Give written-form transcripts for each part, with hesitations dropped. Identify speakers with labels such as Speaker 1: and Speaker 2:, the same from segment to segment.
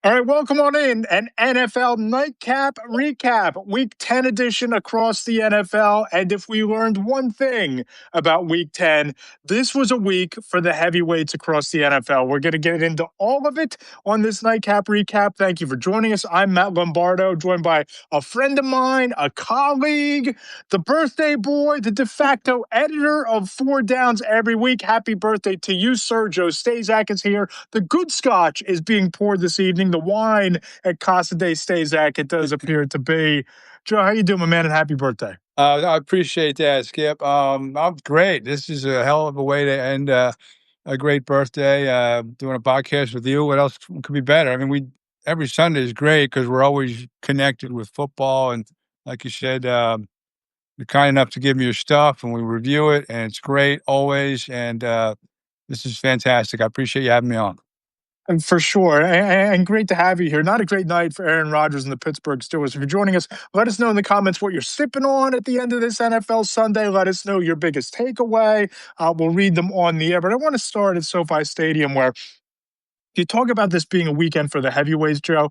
Speaker 1: All right, welcome on in. An NFL Nightcap recap, Week 10 edition across the NFL. And if we learned one thing about Week 10, this was a week for the heavyweights across the NFL. We're going to get into all of it on this Nightcap recap. Thank you for joining us. I'm Matt Lombardo, joined by a friend of mine, a colleague, the birthday boy, the de facto editor of Four Downs every week. Happy birthday to you, sir. Joe Stazak is here. The good scotch is being poured this evening. The wine at Casa de Stazak, it does appear to be. Joe, how you doing, my man, and happy birthday.
Speaker 2: I appreciate that, Skip. I'm great. This is a hell of a way to end a great birthday. Doing a podcast with you. What else could be better? I mean, we every Sunday is great because we're always connected with football, and like you said, you're kind enough to give me your stuff, and we review it, and it's great always. And this is fantastic. I appreciate you having me on.
Speaker 1: And for sure. And great to have you here. Not a great night for Aaron Rodgers and the Pittsburgh Steelers. If you're joining us, let us know in the comments what you're sipping on at the end of this NFL Sunday. Let us know your biggest takeaway. We'll read them on the air. But I want to start at SoFi Stadium, where you talk about this being a weekend for the heavyweights, Joe.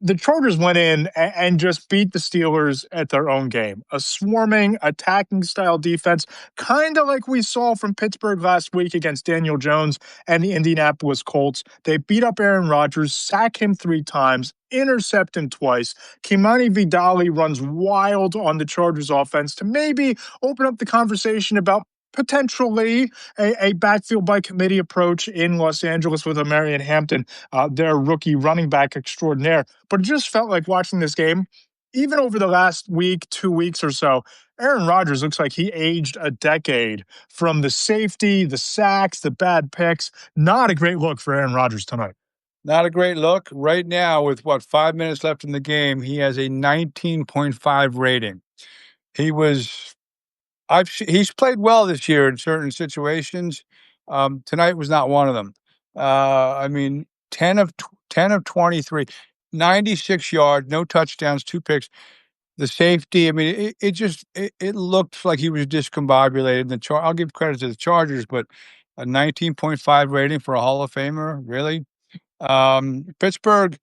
Speaker 1: The Chargers went in and just beat the Steelers at their own game. A swarming, attacking style defense, kind of like we saw from Pittsburgh last week against Daniel Jones and the Indianapolis Colts. They beat up Aaron Rodgers, sack him 3 times, intercept him twice. Kimani Vidali runs wild on the Chargers offense to maybe open up the conversation about potentially a backfield by committee approach in Los Angeles with a Marion Hampton, their rookie running back extraordinaire. But it just felt like watching this game, even over the last week, 2 weeks or so, Aaron Rodgers looks like he aged a decade from the safety, the sacks, the bad picks. Not a great look for Aaron Rodgers tonight.
Speaker 2: Not a great look. Right now, with 5 minutes left in the game, he has a 19.5 rating. He was he's played well this year in certain situations. Tonight was not one of them. I mean, 10 of 23, 96 yards, no touchdowns, 2 picks. The safety, I mean, it looked like he was discombobulated. I'll give credit to the Chargers, but a 19.5 rating for a Hall of Famer, really? Pittsburgh's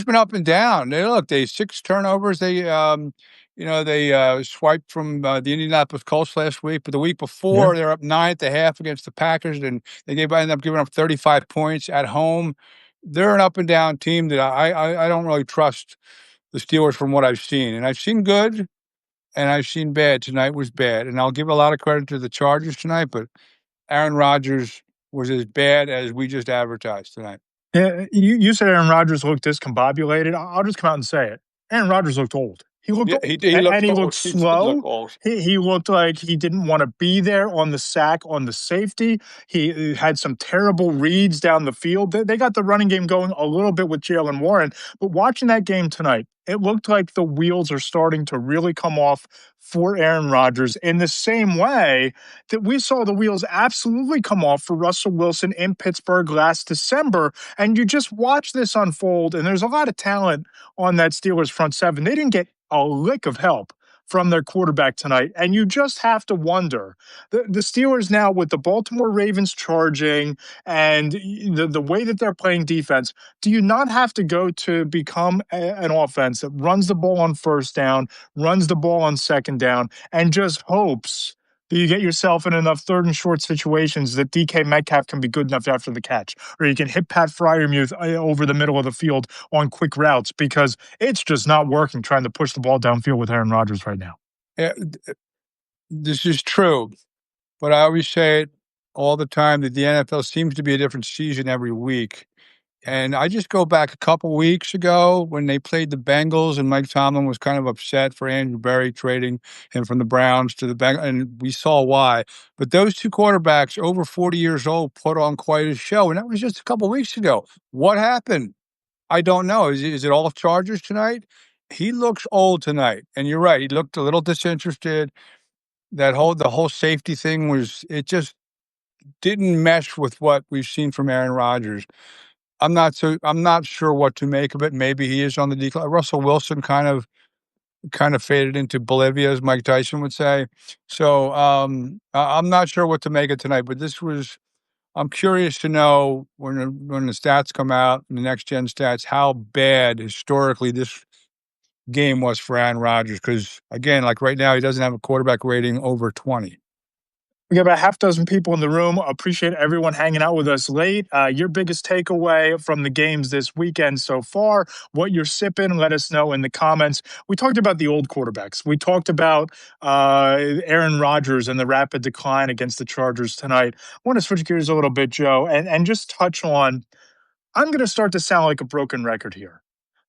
Speaker 2: been up and down. They 6 turnovers. They swiped from the Indianapolis Colts last week, but the week before they're up 9 at the half against the Packers, and ended up giving up 35 points at home. They're an up and down team that I don't really trust the Steelers from what I've seen, and I've seen good and I've seen bad. Tonight was bad, and I'll give a lot of credit to the Chargers tonight, but Aaron Rodgers was as bad as we just advertised tonight.
Speaker 1: Yeah, you said Aaron Rodgers looked discombobulated. I'll just come out and say it. Aaron Rodgers looked old. He looked old.
Speaker 2: He
Speaker 1: And he
Speaker 2: looked
Speaker 1: looked
Speaker 2: old. He did look
Speaker 1: slow.
Speaker 2: old.
Speaker 1: He looked like he didn't want to be there on the sack, on the safety. He had some terrible reads down the field. They got the running game going a little bit with Jalen Warren. But watching that game tonight, it looked like the wheels are starting to really come off for Aaron Rodgers in the same way that we saw the wheels absolutely come off for Russell Wilson in Pittsburgh last December. And you just watch this unfold, and there's a lot of talent on that Steelers front seven. They didn't get a lick of help from their quarterback tonight. And you just have to wonder, the Steelers now with the Baltimore Ravens charging and the way that they're playing defense, do you not have to go to become an offense that runs the ball on first down, runs the ball on second down, and just hopes that you get yourself in enough third and short situations that DK Metcalf can be good enough after the catch, or you can hit Pat Fryermuth over the middle of the field on quick routes, because it's just not working trying to push the ball downfield with Aaron Rodgers right now.
Speaker 2: Yeah, this is true, but I always say it all the time that the NFL seems to be a different season every week. And I just go back a couple weeks ago when they played the Bengals, and Mike Tomlin was kind of upset for Andrew Berry trading him from the Browns to the Bengals, and we saw why. But those 2 quarterbacks over 40 years old put on quite a show, and that was just a couple weeks ago. What happened? I don't know. Is it all Chargers tonight? He looks old tonight, and you're right. He looked a little disinterested. The whole safety thing it just didn't mesh with what we've seen from Aaron Rodgers. I'm not sure what to make of it. Maybe he is on the decline. Russell Wilson kind of faded into Bolivia, as Mike Tyson would say. So I'm not sure what to make of tonight, but this was I'm curious to know when the stats come out, the next gen stats, how bad historically this game was for Aaron Rodgers. Because again, like right now, he doesn't have a quarterback rating over 20.
Speaker 1: We got about half dozen people in the room. Appreciate everyone hanging out with us late. Your biggest takeaway from the games this weekend so far, what you're sipping, let us know in the comments. We talked about the old quarterbacks. We talked about Aaron Rodgers and the rapid decline against the Chargers tonight. I want to switch gears a little bit, Joe, and just touch on, I'm going to start to sound like a broken record here,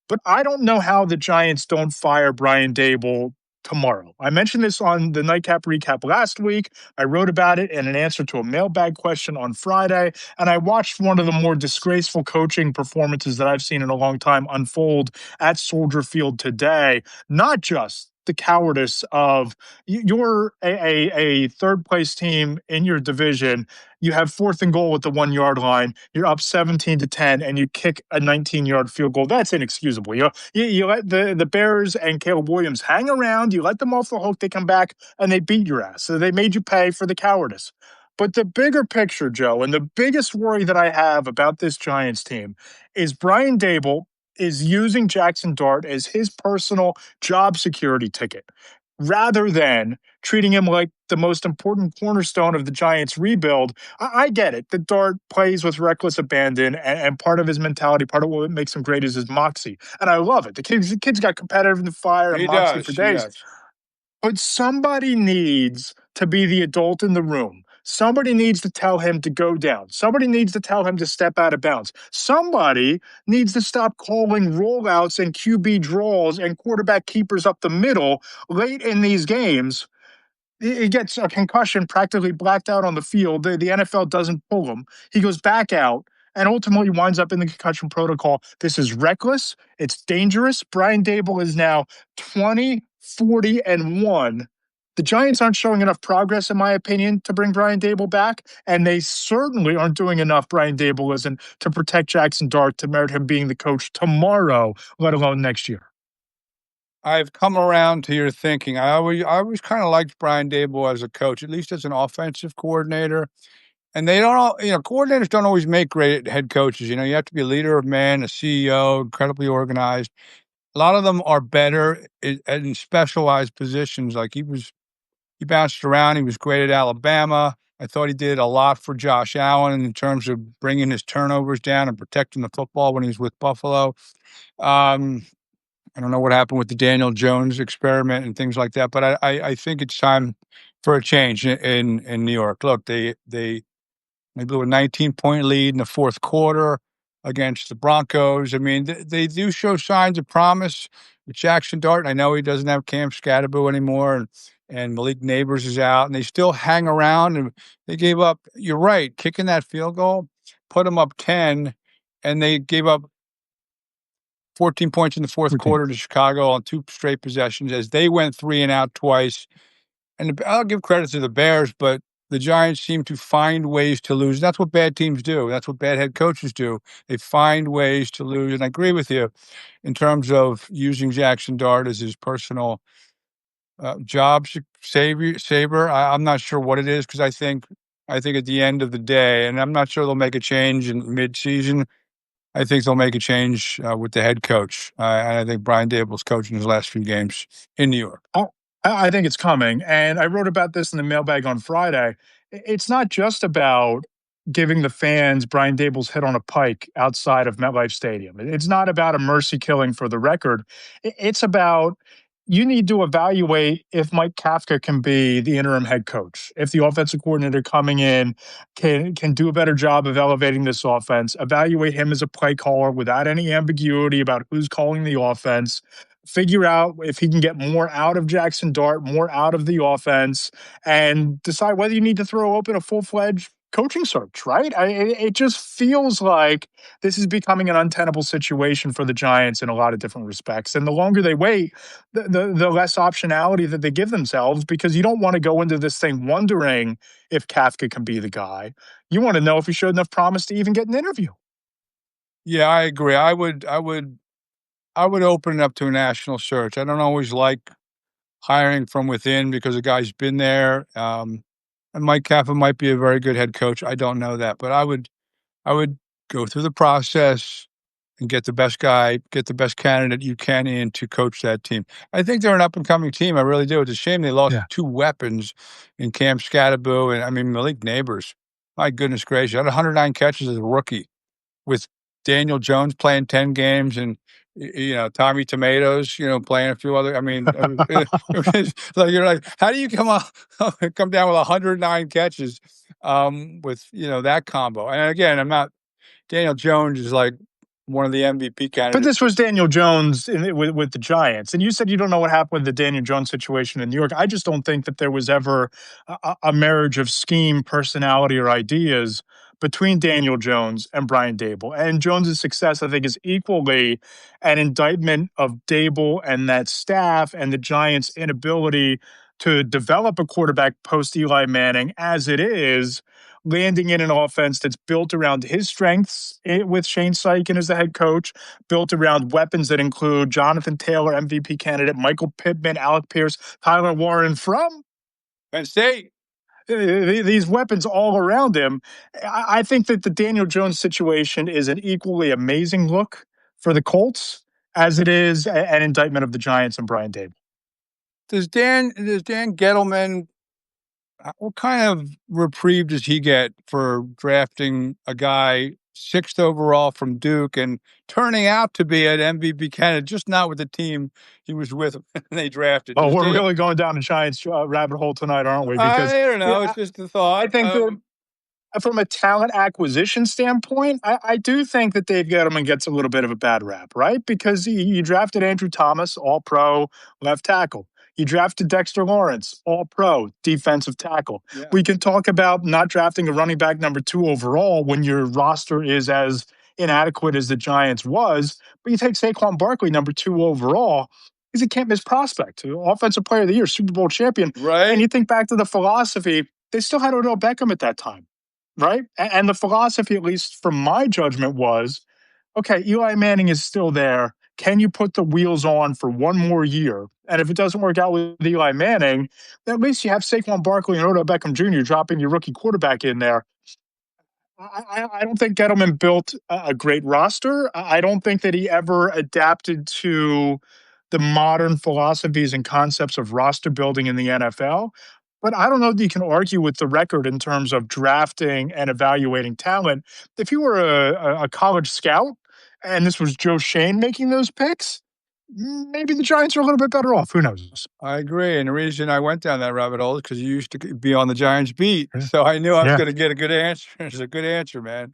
Speaker 1: but I don't know how the Giants don't fire Brian Dable tomorrow. I mentioned this on the Nightcap recap last week. I wrote about it in an answer to a mailbag question on Friday, and I watched one of the more disgraceful coaching performances that I've seen in a long time unfold at Soldier Field today. Not just the cowardice of you're a third place team in your division. You have fourth and goal at the 1 yard line. You're up 17-10, and you kick a 19-yard field goal. That's inexcusable. You let the Bears and Caleb Williams hang around. You let them off the hook. They come back and they beat your ass. So they made you pay for the cowardice. But the bigger picture, Joe, and the biggest worry that I have about this Giants team is Brian Dable is using Jackson Dart as his personal job security ticket rather than treating him like the most important cornerstone of the Giants rebuild. I get it. The Dart plays with reckless abandon, and part of his mentality, part of what makes him great is his moxie. And I love it. The kid's got competitive in the fire and
Speaker 2: He
Speaker 1: moxie for
Speaker 2: does. He
Speaker 1: days.
Speaker 2: does.
Speaker 1: But somebody needs to be the adult in the room. Somebody needs to tell him to go down. Somebody needs to tell him to step out of bounds. Somebody needs to stop calling rollouts and QB draws and quarterback keepers up the middle late in these games. He gets a concussion, practically blacked out on the field. The NFL doesn't pull him. He goes back out and ultimately winds up in the concussion protocol. This is reckless. It's dangerous. Brian Dable is now 20, 40, and 1. The Giants aren't showing enough progress, in my opinion, to bring Brian Dable back. And they certainly aren't doing enough, Brian Dable isn't, to protect Jackson Dart to merit him being the coach tomorrow, let alone next year.
Speaker 2: I've come around to your thinking. I always kind of liked Brian Dable as a coach, at least as an offensive coordinator. And they don't all, coordinators don't always make great head coaches. You have to be a leader of men, a CEO, incredibly organized. A lot of them are better in specialized positions. Like he bounced around. He was great at Alabama. I thought he did a lot for Josh Allen in terms of bringing his turnovers down and protecting the football when he was with Buffalo. Um, I don't know what happened with the Daniel Jones experiment and things like that, but I think it's time for a change in New York. Look, they blew a 19-point lead in the fourth quarter against the Broncos. I mean, they do show signs of promise with Jackson Dart. I know he doesn't have Cam Scatterboo anymore, and Malik Neighbors is out, and they still hang around. And they gave up. You're right, kicking that field goal, put them up 10, and they gave up 14 points in the fourth
Speaker 1: 14.
Speaker 2: quarter to Chicago on two straight possessions as they went 3 and out twice. And I'll give credit to the Bears, but the Giants seem to find ways to lose. That's what bad teams do. That's what bad head coaches do. They find ways to lose. And I agree with you in terms of using Jackson Dart as his personal job saver. I'm not sure what it is because I think at the end of the day, and I'm not sure they'll make a change in midseason. I think they'll make a change with the head coach. And I think Brian Dable's coaching his last few games in New York.
Speaker 1: Oh, I think it's coming. And I wrote about this in the mailbag on Friday. It's not just about giving the fans Brian Dable's head on a pike outside of MetLife Stadium. It's not about a mercy killing for the record. It's about you need to evaluate if Mike Kafka can be the interim head coach, if the offensive coordinator coming in can do a better job of elevating this offense, evaluate him as a play caller without any ambiguity about who's calling the offense, figure out if he can get more out of Jackson Dart, more out of the offense, and decide whether you need to throw open a full-fledged coaching search, right? It just feels like this is becoming an untenable situation for the Giants in a lot of different respects. And the longer they wait, the less optionality that they give themselves, because you don't want to go into this thing wondering if Kafka can be the guy. You want to know if he showed enough promise to even get an interview.
Speaker 2: Yeah, I agree. I would open it up to a national search. I don't always like hiring from within because the guy's been there. and Mike Kappa might be a very good head coach. I don't know that, but I would go through the process and get the best guy, get the best candidate you can in to coach that team. I think they're an up and coming team. I really do. It's a shame they lost
Speaker 1: Yeah.
Speaker 2: two weapons in Cam Scatterbo and I mean Malik Neighbors. My goodness gracious, he had 109 catches as a rookie with Daniel Jones playing 10 games and Tommy Tomatoes, playing a few other. I mean, it was like you're like, how do you come down with 109 catches with that combo? And again, I'm not. Daniel Jones is like one of the MVP
Speaker 1: But
Speaker 2: candidates.
Speaker 1: this was Daniel Jones with the Giants. And you said you don't know what happened with the Daniel Jones situation in New York. I just don't think that there was ever a marriage of scheme, personality, or ideas between Daniel Jones and Brian Dable. And Jones's success, I think, is equally an indictment of Dable and that staff and the Giants' inability to develop a quarterback post Eli Manning as it is landing in an offense that's built around his strengths with Shane Steichen as the head coach, built around weapons that include Jonathan Taylor, MVP candidate, Michael Pittman, Alec Pierce, Tyler Warren from
Speaker 2: Penn State.
Speaker 1: these weapons all around him. I think that the Daniel Jones situation is an equally amazing look for the Colts as it is an indictment of the Giants and Brian Dable.
Speaker 2: Does Dan Gettleman, what kind of reprieve does he get for drafting a guy sixth overall from Duke and turning out to be an MVP candidate, just not with the team he was with when they drafted?
Speaker 1: Oh, we're really going down the Giants rabbit hole tonight, aren't we? Because
Speaker 2: I don't know. It's just a thought.
Speaker 1: I think that from a talent acquisition standpoint, I do think that Dave Gettleman gets a little bit of a bad rap, right? Because you drafted Andrew Thomas, all pro left tackle. You drafted Dexter Lawrence, all pro defensive tackle.
Speaker 2: Yeah.
Speaker 1: We can talk about not drafting a running back number 2 overall when your roster is as inadequate as the Giants was. But you take Saquon Barkley, number 2 overall. He's a can't miss prospect, offensive player of the year, Super Bowl champion.
Speaker 2: Right.
Speaker 1: And you think back to the philosophy, they still had Odell Beckham at that time. Right. And the philosophy, at least from my judgment, was okay, Eli Manning is still there. Can you put the wheels on for one more year? And if it doesn't work out with Eli Manning, at least you have Saquon Barkley and Odell Beckham Jr. dropping your rookie quarterback in there. I don't think Gettleman built a great roster. I don't think that he ever adapted to the modern philosophies and concepts of roster building in the NFL. But I don't know that you can argue with the record in terms of drafting and evaluating talent. If you were a college scout and this was Joe Shane making those picks, maybe the Giants are a little bit better off. Who knows?
Speaker 2: I agree. And the reason I went down that rabbit hole is because you used to be on the Giants beat.
Speaker 1: Yeah.
Speaker 2: So I knew I was
Speaker 1: Yeah.
Speaker 2: going to get a good answer. It's a good answer, man.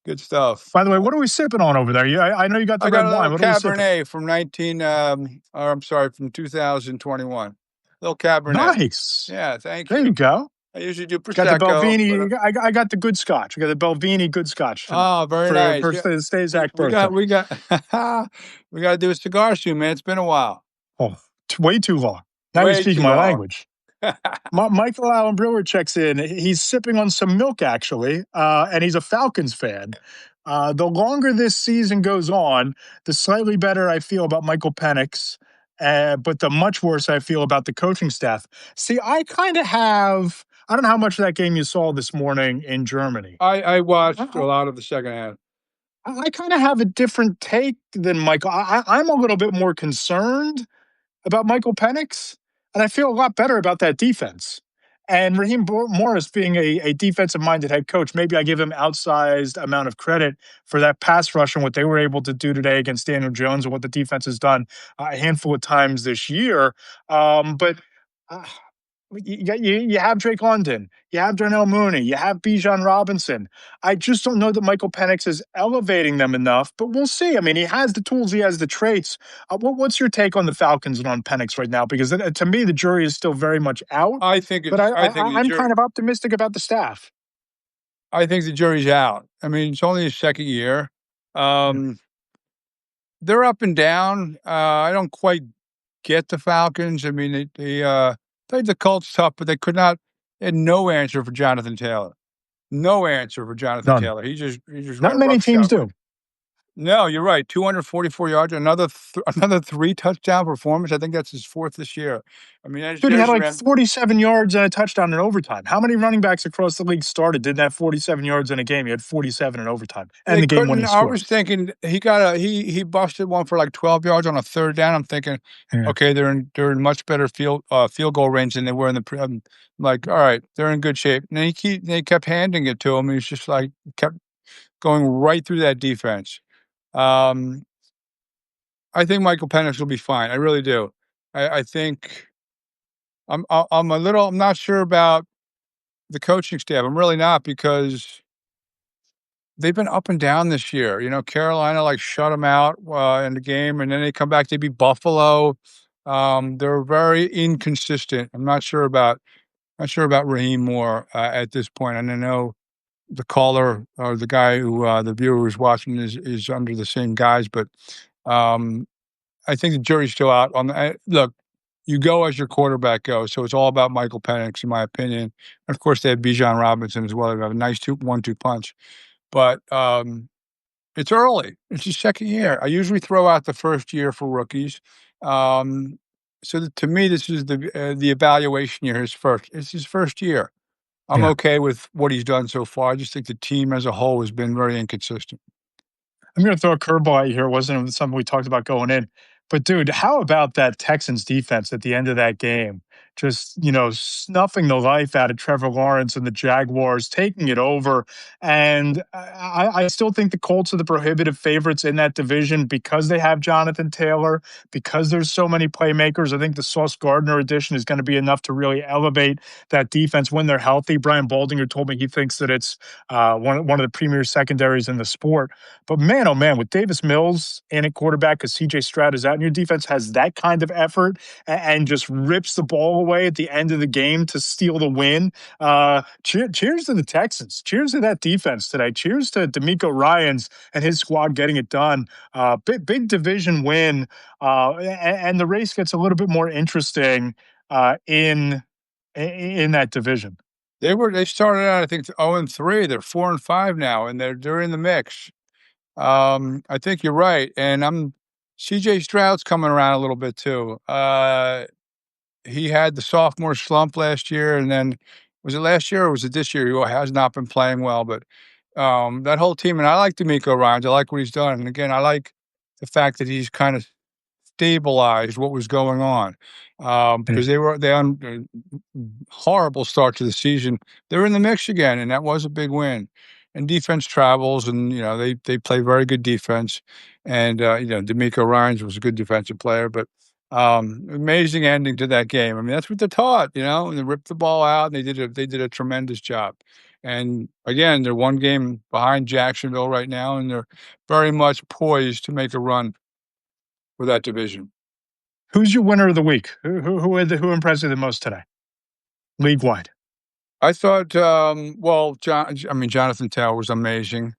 Speaker 2: Good stuff.
Speaker 1: By the way, what are we sipping on over there? I know you got the
Speaker 2: I got
Speaker 1: red
Speaker 2: a
Speaker 1: wine.
Speaker 2: little
Speaker 1: What are we sipping?
Speaker 2: Cabernet from 2021. Little Cabernet.
Speaker 1: Nice.
Speaker 2: Yeah, thank
Speaker 1: There
Speaker 2: you.
Speaker 1: you go.
Speaker 2: I usually do
Speaker 1: Got the
Speaker 2: Prosecco.
Speaker 1: Belvini. I got the good scotch. I got the Belvini good scotch tonight
Speaker 2: Oh, very
Speaker 1: for
Speaker 2: nice.
Speaker 1: Zach's birthday.
Speaker 2: We got we got to do a cigar soon, man. It's been a while.
Speaker 1: Oh, way too long. Now you're
Speaker 2: Way
Speaker 1: speaking
Speaker 2: too
Speaker 1: my
Speaker 2: long.
Speaker 1: language. Michael Allen Brewer checks in. He's sipping on some milk, actually, and he's a Falcons fan. The longer this season goes on, the slightly better I feel about Michael Penix, but the much worse I feel about the coaching staff. See, I kind of have. I don't know how much of that game you saw this morning in Germany.
Speaker 2: I watched a lot of the second half.
Speaker 1: I kind of have a different take than Michael. I'm a little bit more concerned about Michael Penix, and I feel a lot better about that defense. And Raheem Morris being a defensive-minded head coach, maybe I give him outsized amount of credit for that pass rush and what they were able to do today against Daniel Jones and what the defense has done a handful of times this year. But you have Drake London, you have Darnell Mooney, you have Bijan Robinson. I just don't know that Michael Penix is elevating them enough, but we'll see. I mean, he has the tools, he has the traits. What's your take on the Falcons and on Penix right now? Because to me, the jury is still very much out.
Speaker 2: I think
Speaker 1: But I'm kind of optimistic about the staff.
Speaker 2: I think the jury's out. I mean, it's only his second year. They're up and down. I don't quite get the Falcons. I mean, they played the Colts tough, but they had no answer for Jonathan Taylor. No answer for Jonathan
Speaker 1: None.
Speaker 2: Taylor. He just
Speaker 1: Not many teams do.
Speaker 2: No, you're right. 244 yards, another 3 touchdown performance. I think that's his 4th this year. I mean,
Speaker 1: Dude, he had
Speaker 2: there's your
Speaker 1: like 47 yards and a touchdown in overtime. How many running backs across the league started didn't have 47 yards in a game? He had 47 in overtime and
Speaker 2: They
Speaker 1: the game
Speaker 2: couldn't
Speaker 1: winning
Speaker 2: I
Speaker 1: score.
Speaker 2: was thinking he busted one for, like, 12 yards on a 3rd down. I'm thinking,
Speaker 1: Yeah.
Speaker 2: "Okay, they're in much better field goal range than they were in the pre" like, "Alright, they're in good shape." And then they kept handing it to him, and he's just, like, kept going right through that defense. Um, I think Michael Penix will be fine. I really do. I think I'm not sure about the coaching staff. I'm really not because they've been up and down this year. Carolina, like, shut them out, in the game, and then they come back, they beat Buffalo. They're very inconsistent. I'm not sure about Raheem Moore, at this point, and I know the caller or the guy who, the viewer who's watching is under the same guise, but, um, I think the jury's still out on the look, you go as your quarterback goes, so it's all about Michael Penix, in my opinion. And, of course, they have Bijan Robinson as well. They have a nice 1-2 punch. But, it's early. It's his 2nd year. I usually throw out the 1st year for rookies. Um, so that to me, this is the evaluation year, it's his 1st year. I'm
Speaker 1: Yeah.
Speaker 2: okay with what he's done so far. I just think the team as a whole has been very inconsistent.
Speaker 1: I'm going to throw a curveball at you here. It wasn't something we talked about going in. But, dude, how about that Texans defense at the end of that game? Just, snuffing the life out of Trevor Lawrence and the Jaguars, taking it over. And I still think the Colts are the prohibitive favorites in that division because they have Jonathan Taylor, because there's so many playmakers. I think the Sauce Gardner addition is going to be enough to really elevate that defense when they're healthy. Brian Baldinger told me he thinks that it's one of the premier secondaries in the sport. But man, oh man, with Davis Mills in at quarterback because CJ Stroud is out, and your defense has that kind of effort and just rips the ball away at the end of the game to steal the win. Cheers to the Texans. Cheers to that defense today. Cheers to D'Amico Ryans and his squad getting it done. Big division win, and the race gets a little bit more interesting in that division.
Speaker 2: They started out, I think, 0-3. They're 4-5 now, and they're in the mix. I think you're right, and CJ Stroud's coming around a little bit too. He had the sophomore slump last year, and then was it last year or was it this year? He has not been playing well, but that whole team, and I like D'Amico Ryans. I like what he's done, and again, I like the fact that he's kind of stabilized what was going on, because they on horrible start to the season. They're in the mix again, and that was a big win. And defense travels, and they play very good defense. And D'Amico Ryans was a good defensive player, but amazing ending to that game. I mean, that's what they're taught, and they ripped the ball out, and they did a tremendous job. And again, they're one game behind Jacksonville right now, and they're very much poised to make a run for that division.
Speaker 1: Who's your winner of the week? Who impressed you the most today, league wide?
Speaker 2: I thought, well, Jonathan Taylor was amazing,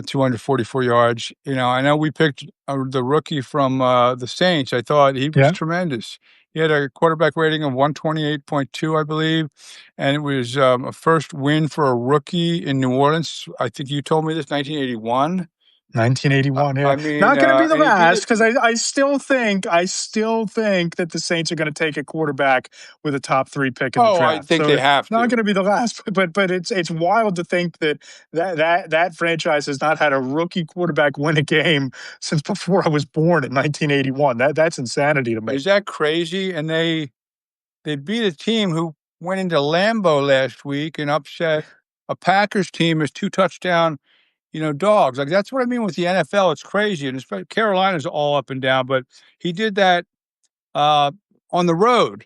Speaker 2: 244 yards. I know we picked the rookie from the Saints. I thought he was
Speaker 1: Yeah,
Speaker 2: tremendous. He had a quarterback rating of 128.2, I believe, and it was a first win for a rookie in New Orleans. I think you told me this, 1981.
Speaker 1: 1981. Yeah,
Speaker 2: I mean,
Speaker 1: not going to be the
Speaker 2: and he beat
Speaker 1: last
Speaker 2: it.
Speaker 1: because I still think that the Saints are going to take a quarterback with a top three pick in the
Speaker 2: Oh, I
Speaker 1: draft.
Speaker 2: think
Speaker 1: So
Speaker 2: they
Speaker 1: it's
Speaker 2: have
Speaker 1: not
Speaker 2: to.
Speaker 1: going to be the last. But it's wild to think that franchise has not had a rookie quarterback win a game since before I was born in 1981. That's insanity to me.
Speaker 2: Is that crazy? And they beat a team who went into Lambeau last week and upset a Packers team as 2 touchdown, dogs. Like, that's what I mean with the NFL. It's crazy, and Carolina's all up and down, but he did that, uh, on the road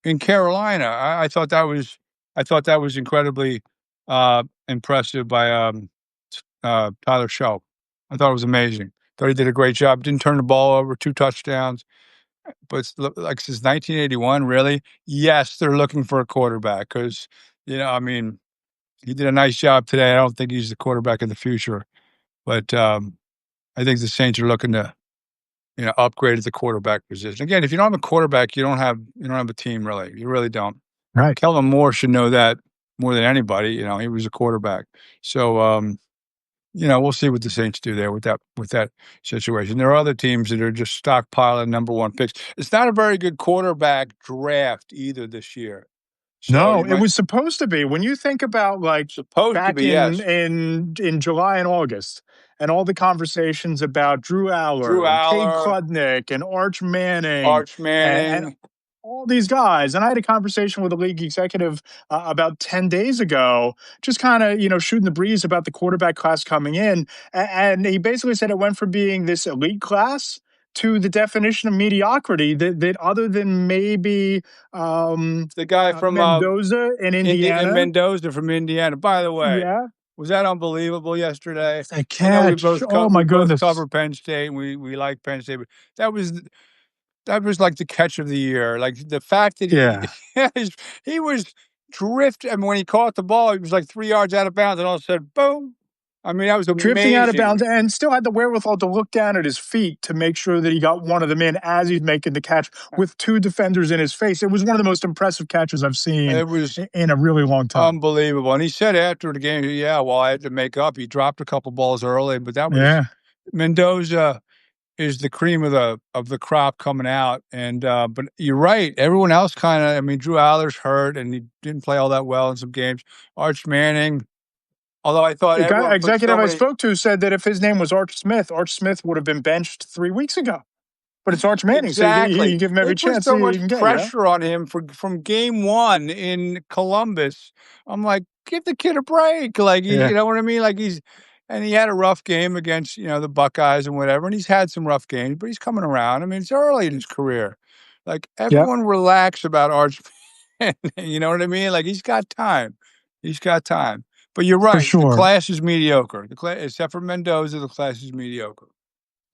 Speaker 2: in Carolina. I thought that was incredibly, impressive by, Tyler Shough. I thought it was amazing. Thought he did a great job. Didn't turn the ball over, 2 touchdowns. But like, since 1981, really? Yes, they're looking for a quarterback because, I mean, he did a nice job today. I don't think he's the quarterback of the future, but I think the Saints are looking to, upgrade at the quarterback position. Again, if you don't have a quarterback, you don't have a team really. You really don't.
Speaker 1: Right.
Speaker 2: Kellen Moore should know that more than anybody. He was a quarterback. So we'll see what the Saints do there with that situation. There are other teams that are just stockpiling number one picks. It's not a very good quarterback draft either this year. So
Speaker 1: No,
Speaker 2: you
Speaker 1: it
Speaker 2: might
Speaker 1: was supposed to be. When you think about like
Speaker 2: supposed to
Speaker 1: back
Speaker 2: be, yes.
Speaker 1: in July and August and all the conversations about Drew
Speaker 2: Drew
Speaker 1: Aller and Cade
Speaker 2: Aller,
Speaker 1: Klubnik and Arch Manning
Speaker 2: Arch
Speaker 1: and
Speaker 2: Manning.
Speaker 1: all these guys. And I had a conversation with a league executive about 10 days ago, just kind of, shooting the breeze about the quarterback class coming in. And he basically said it went from being this elite class to the definition of mediocrity that other than maybe
Speaker 2: The guy from
Speaker 1: Mendoza in Indiana.
Speaker 2: Mendoza from Indiana. By the way,
Speaker 1: Yeah.
Speaker 2: was that unbelievable yesterday?
Speaker 1: A
Speaker 2: I know
Speaker 1: catch. Oh
Speaker 2: we
Speaker 1: my
Speaker 2: both
Speaker 1: goodness.
Speaker 2: cover Penn State and we like Penn State, but that was that was like the catch of the year. Like the fact that
Speaker 1: Yeah.
Speaker 2: he was drift. I mean, when he caught the ball, he was like 3 yards out of bounds, and all of a sudden, boom! I mean, that was
Speaker 1: Drifting out of
Speaker 2: amazing.
Speaker 1: bounds and still had the wherewithal to look down at his feet to make sure that he got one of them in as he's making the catch with two defenders in his face. It was one of the most impressive catches I've seen
Speaker 2: It was
Speaker 1: in a really long time.
Speaker 2: unbelievable. And he said after the game, yeah, well, I had to make up. He dropped a couple balls early, but that was
Speaker 1: Yeah.
Speaker 2: Mendoza is the cream of the crop coming out. And but you're right. Everyone else kind of. I mean, Drew Aller's hurt and he didn't play all that well in some games. Arch Manning, although I thought
Speaker 1: The guy
Speaker 2: everyone put
Speaker 1: executive
Speaker 2: so
Speaker 1: I
Speaker 2: many
Speaker 1: spoke to said that if his name was Arch Smith would have been benched 3 weeks ago. But it's Arch Manning, so you
Speaker 2: exactly.
Speaker 1: give him
Speaker 2: They
Speaker 1: every
Speaker 2: put
Speaker 1: chance
Speaker 2: so
Speaker 1: he
Speaker 2: much
Speaker 1: can get.
Speaker 2: pressure on him from game one in Columbus. I'm like, give the kid a break. Like
Speaker 1: Yeah.
Speaker 2: you know what I mean? Like and he had a rough game against the Buckeyes and whatever, and he's had some rough games, but he's coming around. I mean, it's early in his career. Like
Speaker 1: Yep.
Speaker 2: everyone relax about Arch. You know what I mean? Like he's got time. He's got time. But you're
Speaker 1: For
Speaker 2: right. The
Speaker 1: sure.
Speaker 2: class is mediocre. The class, except for Mendoza, the class is mediocre.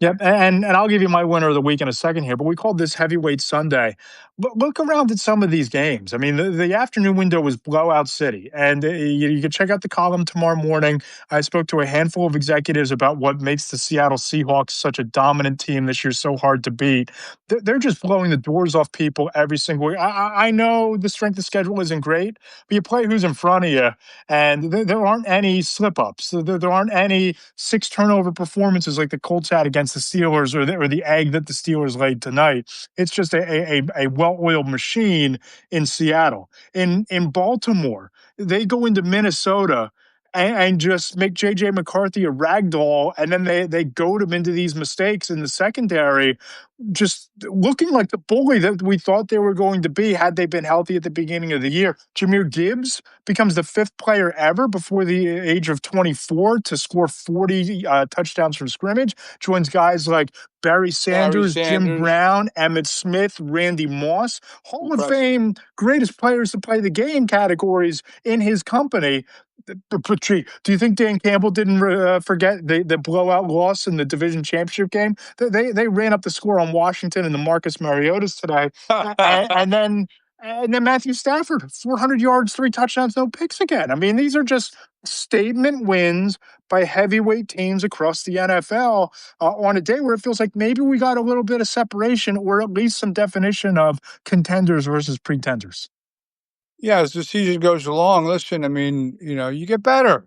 Speaker 1: Yep, and I'll give you my winner of the week in a second here, but we called this Heavyweight Sunday. But look around at some of these games. I mean, the afternoon window was blowout city, and you can check out the column tomorrow morning. I spoke to a handful of executives about what makes the Seattle Seahawks such a dominant team this year, so hard to beat. They're just blowing the doors off people every single week. I know the strength of schedule isn't great, but you play who's in front of you, and there aren't any slip ups. There aren't any six turnover performances like the Colts had against the Steelers or the egg that the Steelers laid tonight. It's just a well oiled machine in Seattle. In Baltimore, they go into Minnesota and just make JJ McCarthy a rag doll, and then they goad him into these mistakes in the secondary, just looking like the bully that we thought they were going to be had they been healthy at the beginning of the year. Jahmyr Gibbs becomes the fifth player ever before the age of 24 to score 40 touchdowns from scrimmage, joins guys like Barry
Speaker 2: Barry
Speaker 1: Sanders, Jim
Speaker 2: Sanders,
Speaker 1: Brown, Emmett Smith, Randy Moss, Hall of
Speaker 2: impressive.
Speaker 1: Fame greatest players to play the game categories in his company. But gee, do you think Dan Campbell didn't forget the blowout loss in the division championship game? They ran up the score on Washington and the Marcus Mariotas today, and then Matthew Stafford, 400 yards, three touchdowns, no picks again. I mean, these are just statement wins by heavyweight teams across the NFL on a day where it feels like maybe we got a little bit of separation or at least some definition of contenders versus pretenders.
Speaker 2: Yeah, as the season goes along, listen, I mean, you get better.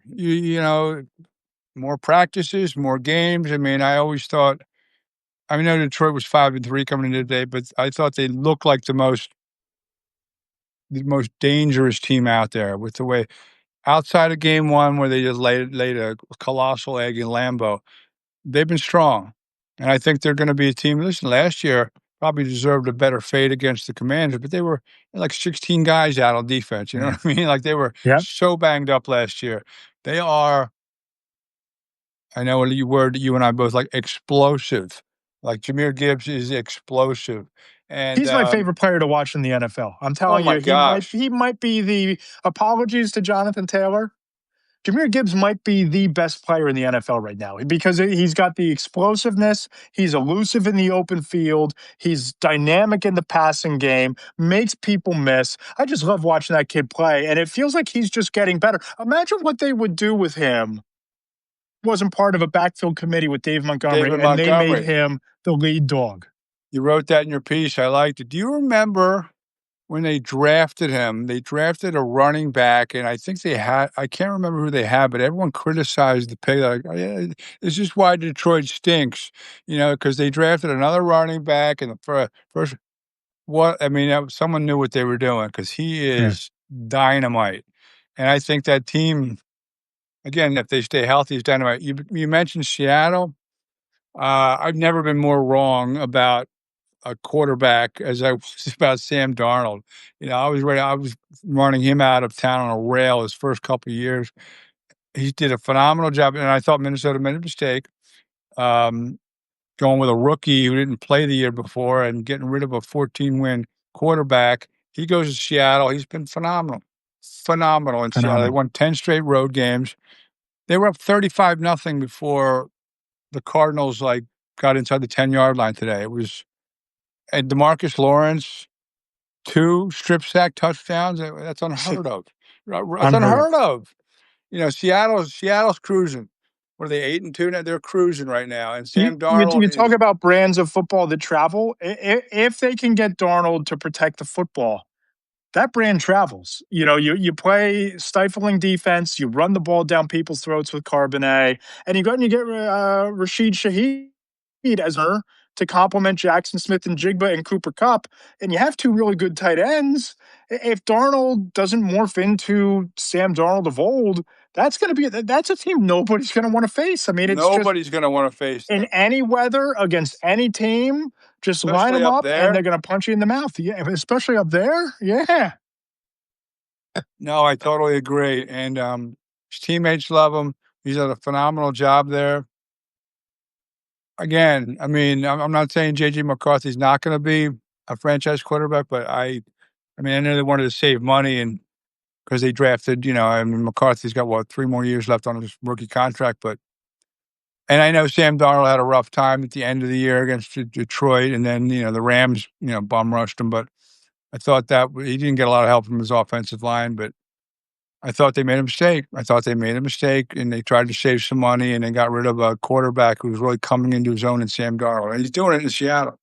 Speaker 2: More practices, more games. I mean, I always thought, I know Detroit was 5-3 coming into today, but I thought they looked like the most dangerous team out there with the way outside of game one where they just laid a colossal egg in Lambeau. They've been strong, and I think they're going to be a team. Listen, last year probably deserved a better fate against the Commanders, but they were like 16 guys out on defense. You know
Speaker 1: Yeah.
Speaker 2: what I mean? Like they were
Speaker 1: Yep.
Speaker 2: so banged up last year. They are. I know a word that you and I both like, explosive. Like Jahmyr Gibbs is explosive, and
Speaker 1: He's my favorite player to watch in the NFL. I'm
Speaker 2: oh
Speaker 1: telling
Speaker 2: my
Speaker 1: you, he might
Speaker 2: gosh,
Speaker 1: he might be the apologies to Jonathan Taylor. Jahmyr Gibbs might be the best player in the NFL right now because he's got the explosiveness. He's elusive in the open field. He's dynamic in the passing game, makes people miss. I just love watching that kid play, and it feels like he's just getting better. Imagine what they would do with him wasn't part of a backfield committee with Dave Montgomery,
Speaker 2: David
Speaker 1: and they made
Speaker 2: Montgomery.
Speaker 1: him the lead dog.
Speaker 2: You wrote that in your piece. I liked it. Do you remember? when they drafted him, they drafted a running back, and I think I can't remember who they had, but everyone criticized the pick. Like, oh, yeah, this is why Detroit stinks, because they drafted another running back in the first. What I mean, someone knew what they were doing because he
Speaker 1: Yeah.
Speaker 2: is dynamite, and I think that team again, if they stay healthy, is dynamite. You mentioned Seattle. I've never been more wrong about a quarterback as I was about Sam Darnold. I was ready. I was running him out of town on a rail his first couple of years. He did a phenomenal job, and I thought Minnesota made a mistake um, going with a rookie who didn't play the year before and getting rid of a 14-win quarterback. He goes to Seattle. He's been phenomenal, phenomenal in Seattle. They
Speaker 1: Phenomenal.
Speaker 2: won 10 straight road games. They were up 35-0 before the Cardinals got inside the 10-yard line today. It was and DeMarcus Lawrence, 2 strip sack touchdowns. That's unheard of. That's
Speaker 1: Unheard of.
Speaker 2: unheard of. Seattle's cruising. What are they, 8-2 now? They're cruising right now. And
Speaker 1: You,
Speaker 2: Sam
Speaker 1: you,
Speaker 2: Darnold
Speaker 1: you talk
Speaker 2: is
Speaker 1: about brands of football that travel. If they can get Darnold to protect the football, that brand travels. You play stifling defense, you run the ball down people's throats with Carbonet, and you go and you get Rashid Shaheed as her to complement Jackson Smith and Jigba and Cooper Cup, and you have 2 really good tight ends. If Darnold doesn't morph into Sam Darnold of old, that's a team nobody's going to want to face. I mean, it's just
Speaker 2: nobody's going to want to face
Speaker 1: in
Speaker 2: them,
Speaker 1: any weather against any team, just line
Speaker 2: especially
Speaker 1: them
Speaker 2: up
Speaker 1: up and they're
Speaker 2: there.
Speaker 1: going to punch you in the mouth. Yeah, especially up there. Yeah.
Speaker 2: No, I totally agree. And his teammates love him. He's done a phenomenal job there. Again, I mean, I'm not saying JJ McCarthy's not going to be a franchise quarterback, but I mean, I know they wanted to save money and because they drafted, I mean, McCarthy's got 3 more years left on his rookie contract, and I know Sam Darnold had a rough time at the end of the year against Detroit, and then the Rams, bum rushed him. But I thought that he didn't get a lot of help from his offensive line, but I thought they made a mistake. I thought they made a mistake, and they tried to save some money, and they got rid of a quarterback who was really coming into his own in Sam Darnold, and he's doing it in Seattle.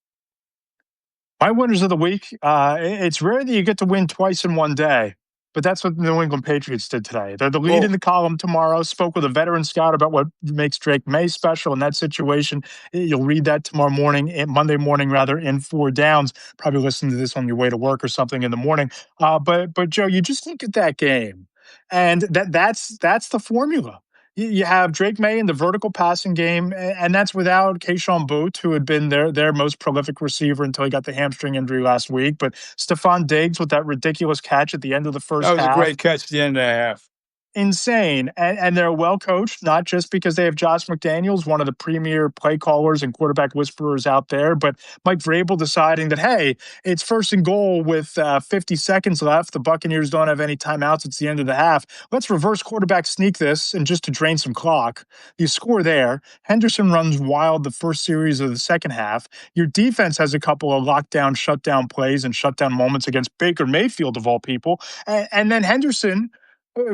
Speaker 1: My winners of the week. It's rare that you get to win twice in one day, but that's what the New England Patriots did today. They're the lead in
Speaker 2: Well,
Speaker 1: the column tomorrow. Spoke with a veteran scout about what makes Drake May special in that situation. You'll read that tomorrow morning, Monday morning rather, in 4 Downs. Probably listen to this on your way to work or something in the morning. But Joe, you just look at that game, and that's the formula. You have Drake May in the vertical passing game, and that's without Keyshawn Booth, who had been their most prolific receiver until he got the hamstring injury last week. But Stephon Diggs with that ridiculous catch at the end of the
Speaker 2: that
Speaker 1: first
Speaker 2: was a
Speaker 1: half,
Speaker 2: great catch at the end of the half.
Speaker 1: insane. And they're well coached, not just because they have Josh McDaniels, one of the premier play callers and quarterback whisperers out there, but Mike Vrabel deciding that, hey, it's first and goal with 50 seconds left. The Buccaneers don't have any timeouts. It's the end of the half. Let's reverse quarterback sneak this and just to drain some clock. You score there. Henderson runs wild the first series of the second half. Your defense has a couple of lockdown, shutdown plays and shutdown moments against Baker Mayfield, of all people. And then Henderson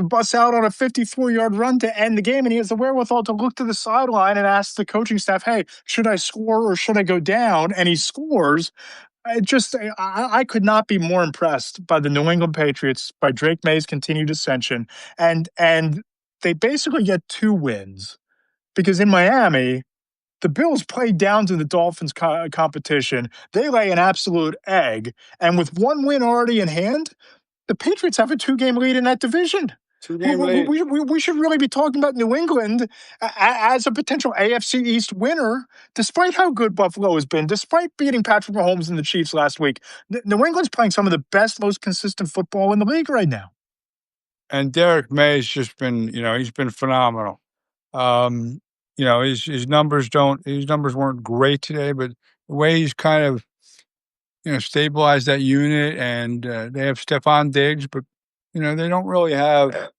Speaker 1: busts out on a 54-yard run to end the game, and he has the wherewithal to look to the sideline and ask the coaching staff, hey, should I score or should I go down? And he scores. I could not be more impressed by the New England Patriots, by Drake May's continued ascension. And they basically get 2 wins because in Miami, the Bills played down to the Dolphins competition. They lay an absolute egg. And with 1 win already in hand, the Patriots have a 2-game lead in that division. We,
Speaker 2: 2-game lead.
Speaker 1: we, we, we should really be talking about New England as a potential AFC East winner, despite how good Buffalo has been, despite beating Patrick Mahomes and the Chiefs last week. New England's playing some of the best, most consistent football in the league right now.
Speaker 2: And Derek May's just been, he's been phenomenal. His numbers weren't great today, but the way he's kind of, stabilized that unit, and they have Stephon Diggs, but they don't really have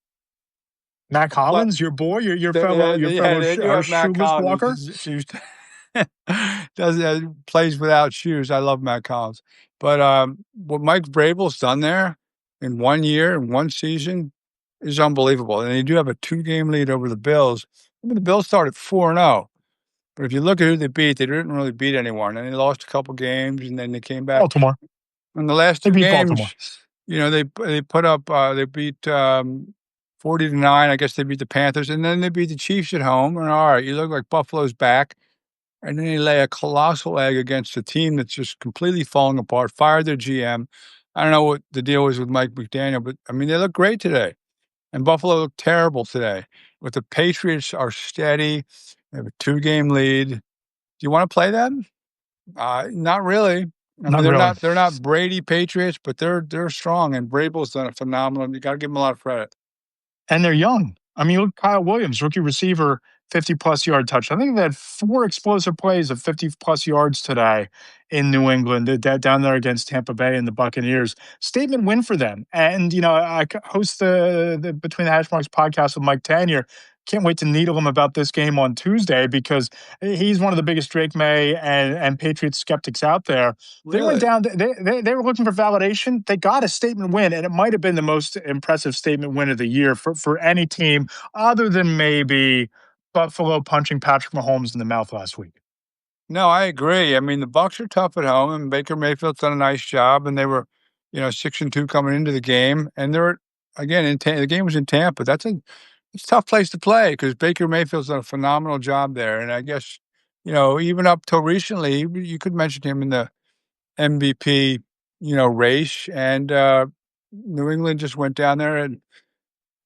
Speaker 1: Mac
Speaker 2: a lot.
Speaker 1: Hollins, your boy, your fellow,
Speaker 2: Yeah,
Speaker 1: your
Speaker 2: yeah,
Speaker 1: fellow
Speaker 2: they do have Matt
Speaker 1: shoeless
Speaker 2: Collins.
Speaker 1: walker.
Speaker 2: Does plays without shoes. I love Matt Collins, but what Mike Vrabel's done there in 1 year, in 1 season, is unbelievable. And they do have a 2-game lead over the Bills. I mean, the Bills started 4-0, but if you look at who they beat, they didn't really beat anyone, and they lost a couple games, and then they came back.
Speaker 1: Baltimore.
Speaker 2: In the last
Speaker 1: They
Speaker 2: two
Speaker 1: beat Baltimore.
Speaker 2: games, they put up they beat 40-9. I guess they beat the Panthers, and then they beat the Chiefs at home. And all right, you look like Buffalo's back. And then they lay a colossal egg against a team that's just completely falling apart, fired their GM. I don't know what the deal is with Mike McDaniel, but I mean, they look great today. And Buffalo looked terrible today. But the Patriots are steady. They have a 2-game lead. Do you want to play them? Not really. I mean,
Speaker 1: Not
Speaker 2: they're
Speaker 1: really.
Speaker 2: not Brady Patriots, but they're strong. And Vrabel's done a phenomenal. You got to give him a lot of credit.
Speaker 1: And they're young. I mean, look, Kyle Williams, rookie receiver, 50-plus yard touch. I think they had 4 explosive plays of 50-plus yards today in New England, down there against Tampa Bay and the Buccaneers. Statement win for them. And, I host the Between the Hash Marks podcast with Mike Tanier. Can't wait to needle him about this game on Tuesday because he's one of the biggest Drake May and Patriots skeptics out there. They went
Speaker 2: Really?
Speaker 1: down. They were looking for validation. They got a statement win, and it might have been the most impressive statement win of the year for any team, other than maybe Buffalo punching Patrick Mahomes in the mouth last week.
Speaker 2: No, I agree. I mean, the Bucks are tough at home, and Baker Mayfield's done a nice job. And they were, 6-2 coming into the game, and they were again the game was in Tampa. It's a tough place to play because Baker Mayfield's done a phenomenal job there. And I guess even up till recently, you could mention him in the MVP race. And New England just went down there and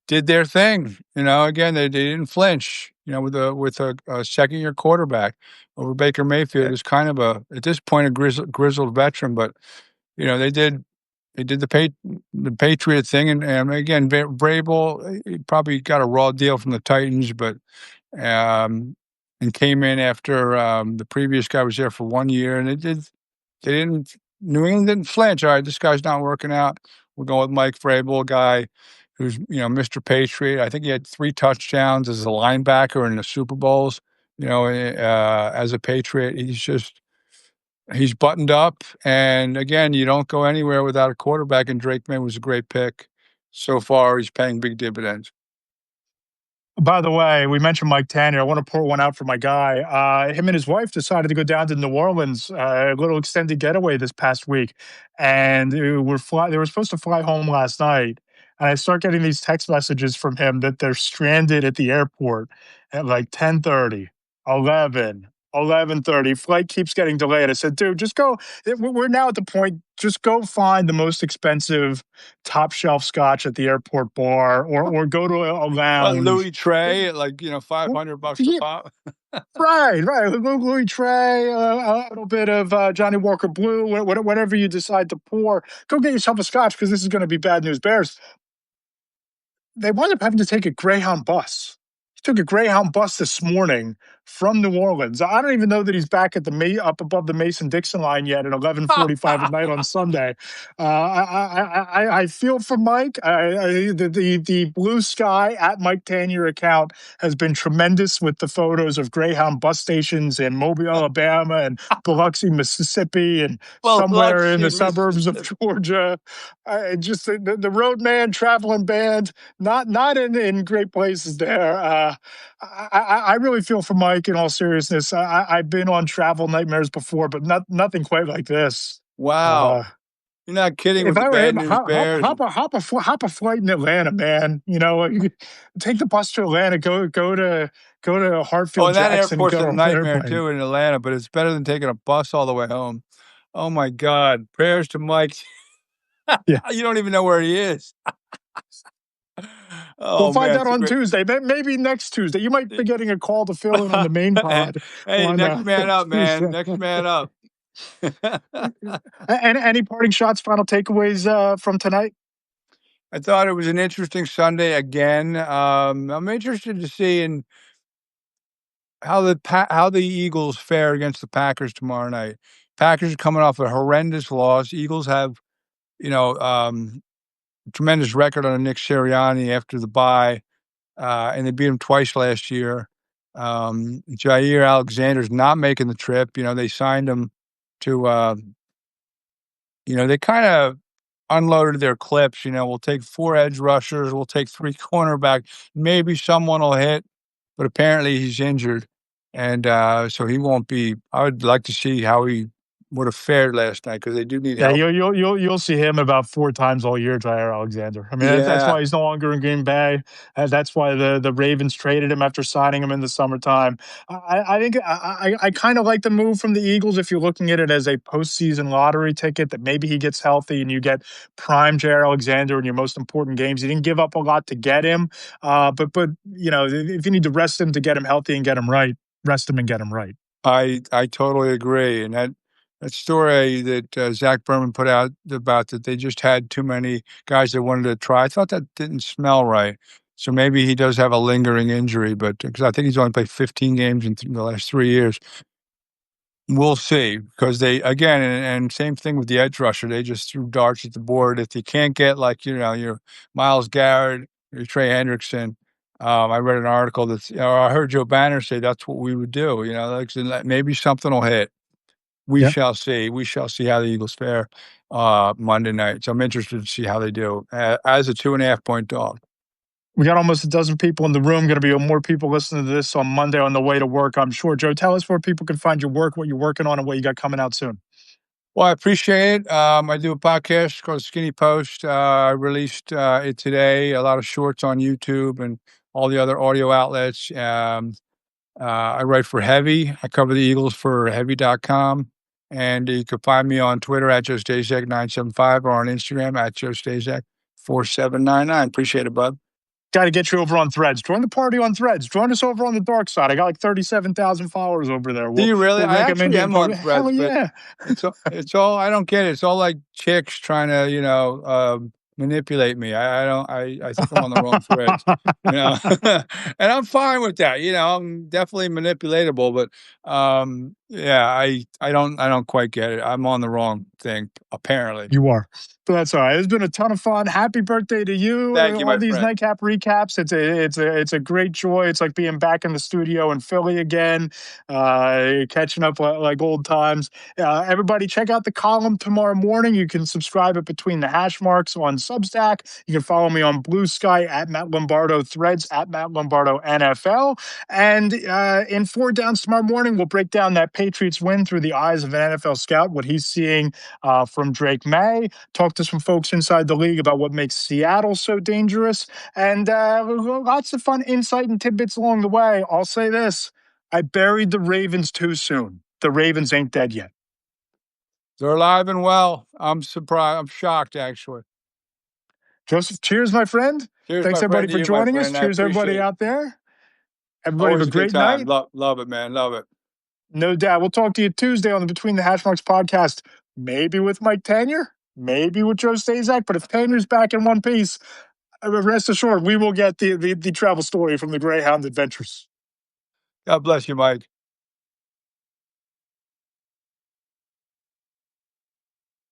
Speaker 2: did their thing. Again, they didn't flinch. With a second-year quarterback over Baker Mayfield, who's kind of at this point a grizzled veteran, but they did the Patriot thing, and again, Vrabel he probably got a raw deal from the Titans, but um, and came in after the previous guy was there for 1 year, and they didn't New England didn't flinch. All right, this guy's not working out. We're going with Mike Vrabel, a guy who's Mr. Patriot. I think he had 3 touchdowns as a linebacker in the Super Bowls. As a Patriot, he's buttoned up. And again, you don't go anywhere without a quarterback. And Drake May was a great pick. So far, he's paying big dividends.
Speaker 1: By the way, we mentioned Mike Tanner. I want to pour one out for my guy. Him and his wife decided to go down to New Orleans, a little extended getaway this past week, and they were supposed to fly home last night. And I start getting these text messages from him that they're stranded at the airport at like 10:30, 11, 11:30. Flight keeps getting delayed. I said, dude, just go. We're now at the point. Just go find the most expensive top shelf scotch at the airport bar, or go to a
Speaker 2: Well,
Speaker 1: lounge.
Speaker 2: Louis Trey at like
Speaker 1: Well,
Speaker 2: $500 a
Speaker 1: yeah,
Speaker 2: pop.
Speaker 1: right. Louis Trey, a little bit of Johnny Walker Blue, whatever you decide to pour. Go get yourself a scotch because this is going to be bad news bears. They wound up having to take a Greyhound bus. He took a Greyhound bus this morning from New Orleans. I don't even know that he's back at up above the Mason-Dixon line yet at 11:45 at night on Sunday. I feel for Mike. The blue sky at Mike Tanier account has been tremendous with the photos of Greyhound bus stations in Mobile, Alabama, and Biloxi, Mississippi, and somewhere in
Speaker 2: Biloxi,
Speaker 1: the suburbs of
Speaker 2: Mississippi.
Speaker 1: Georgia. Just the roadman traveling band, not in great places there. I really feel for Mike in all seriousness. I've been on travel nightmares before, but nothing quite like this. Uh,
Speaker 2: Wow. You're not kidding
Speaker 1: if
Speaker 2: with the
Speaker 1: I were
Speaker 2: bad
Speaker 1: him,
Speaker 2: news bears.
Speaker 1: hop a flight in Atlanta, man. Take the bus to Atlanta. Go to
Speaker 2: Oh,
Speaker 1: Hartfield
Speaker 2: and that
Speaker 1: Jackson and
Speaker 2: airport's
Speaker 1: get
Speaker 2: a
Speaker 1: on an
Speaker 2: nightmare
Speaker 1: airplane.
Speaker 2: too in Atlanta, but it's better than taking a bus all the way home. Oh my God. Prayers to Mike.
Speaker 1: Yeah,
Speaker 2: You don't even know where he is.
Speaker 1: we'll
Speaker 2: Oh
Speaker 1: find
Speaker 2: man,
Speaker 1: out
Speaker 2: it's a
Speaker 1: on
Speaker 2: great.
Speaker 1: Tuesday. Maybe next Tuesday. You might be getting a call to fill in on the main pod
Speaker 2: Hey,
Speaker 1: on
Speaker 2: next man up, man.
Speaker 1: Tuesday.
Speaker 2: Next man up.
Speaker 1: And any parting shots, final takeaways from tonight?
Speaker 2: I thought it was an interesting Sunday again. I'm interested to see in how the Eagles fare against the Packers tomorrow night. Packers are coming off a horrendous loss. Eagles have, you know, tremendous record on Nick Sirianni after the bye, and they beat him twice last year. Jair Alexander's not making the trip. They signed him to, they kind of unloaded their clips. We'll take 4 edge rushers, we'll take 3 cornerback, maybe someone will hit, but apparently he's injured, and so he won't be. I would like to see how he would have fared last night because they do need
Speaker 1: Yeah,
Speaker 2: help.
Speaker 1: you'll see him about 4 times all year, Jair Alexander. I mean, that's
Speaker 2: Yeah,
Speaker 1: why he's no longer in Green Bay. That's why the Ravens traded him after signing him in the summertime. I think I kind of like the move from the Eagles if you're looking at it as a postseason lottery ticket, that maybe he gets healthy and you get prime Jair Alexander in your most important games. You didn't give up a lot to get him, but you know, if you need to rest him to get him healthy and get him right, rest him and get him right.
Speaker 2: I totally agree, and that story that Zach Berman put out about that they just had too many guys that wanted to try. I thought that didn't smell right. So maybe he does have a lingering injury, but because I think he's only played 15 games in the last 3 years. We'll see, because they again, and same thing with the edge rusher. They just threw darts at the board. If you can't get like your Myles Garrett, your Trey Hendrickson. I read an article that's, I heard Joe Banner say that's what we would do. Like so maybe something will hit. We
Speaker 1: Yeah.
Speaker 2: shall see. We shall see how the Eagles fare Monday night. So I'm interested to see how they do as a 2.5 point dog.
Speaker 1: We got almost a dozen people in the room. Going to be more people listening to this on Monday on the way to work, I'm sure. Joe, tell us where people can find your work, what you're working on, and what you got coming out soon.
Speaker 2: Well, I appreciate it. I do a podcast called Skinny Post. I released it today. A lot of shorts on YouTube and all the other audio outlets. I write for Heavy. I cover the Eagles for Heavy.com. And you can find me on Twitter at JoeStazek975 or on Instagram at JoeStazek4799. Appreciate it, bud.
Speaker 1: Got to get you over on Threads. Join the party on Threads. Join us over on the dark side. I got like 37,000 followers over there.
Speaker 2: Do
Speaker 1: We'll
Speaker 2: you really?
Speaker 1: we'll
Speaker 2: I
Speaker 1: recommend
Speaker 2: actually
Speaker 1: you.
Speaker 2: am on
Speaker 1: Hell
Speaker 2: Threads, but
Speaker 1: yeah.
Speaker 2: it's all I don't get it. It's all like chicks trying to, manipulate me. I think I'm on the wrong threads, you know. And I'm fine with that. I'm definitely manipulatable, but yeah, I don't quite get it. I'm on the wrong thing, apparently.
Speaker 1: You are. But that's all right. It's been a ton of fun. Happy birthday to you.
Speaker 2: Thank you,
Speaker 1: All
Speaker 2: my
Speaker 1: these
Speaker 2: friend.
Speaker 1: nightcap recaps. It's a great joy. It's like being back in the studio in Philly again, catching up like old times. Everybody, check out the column tomorrow morning. You can subscribe it between the hash marks on Substack. You can follow me on Blue Sky at Matt Lombardo, Threads at Matt Lombardo NFL. And in Four Downs tomorrow morning, we'll break down that Patriots win through the eyes of an NFL scout, what he's seeing from Drake May. Talk to some folks inside the league about what makes Seattle so dangerous, and lots of fun insight and tidbits along the way. I'll say this: I buried the Ravens too soon. The Ravens ain't dead yet.
Speaker 2: They're alive and well. I'm surprised. I'm shocked, actually.
Speaker 1: Joseph, cheers, my friend.
Speaker 2: Cheers,
Speaker 1: Thanks
Speaker 2: my friend,
Speaker 1: everybody
Speaker 2: to
Speaker 1: for
Speaker 2: you, my
Speaker 1: joining us.
Speaker 2: friend. I
Speaker 1: Cheers,
Speaker 2: appreciate
Speaker 1: everybody
Speaker 2: it.
Speaker 1: out there. Everybody have a
Speaker 2: Always a good
Speaker 1: great
Speaker 2: time.
Speaker 1: night.
Speaker 2: Love it, man. Love it.
Speaker 1: No doubt. We'll talk to you Tuesday on the Between the Hashmarks podcast. Maybe with Mike Tanier, maybe with Joe Stazak. But if Tanier's back in one piece, rest assured, we will get the travel story from the Greyhound Adventures.
Speaker 2: God bless you, Mike.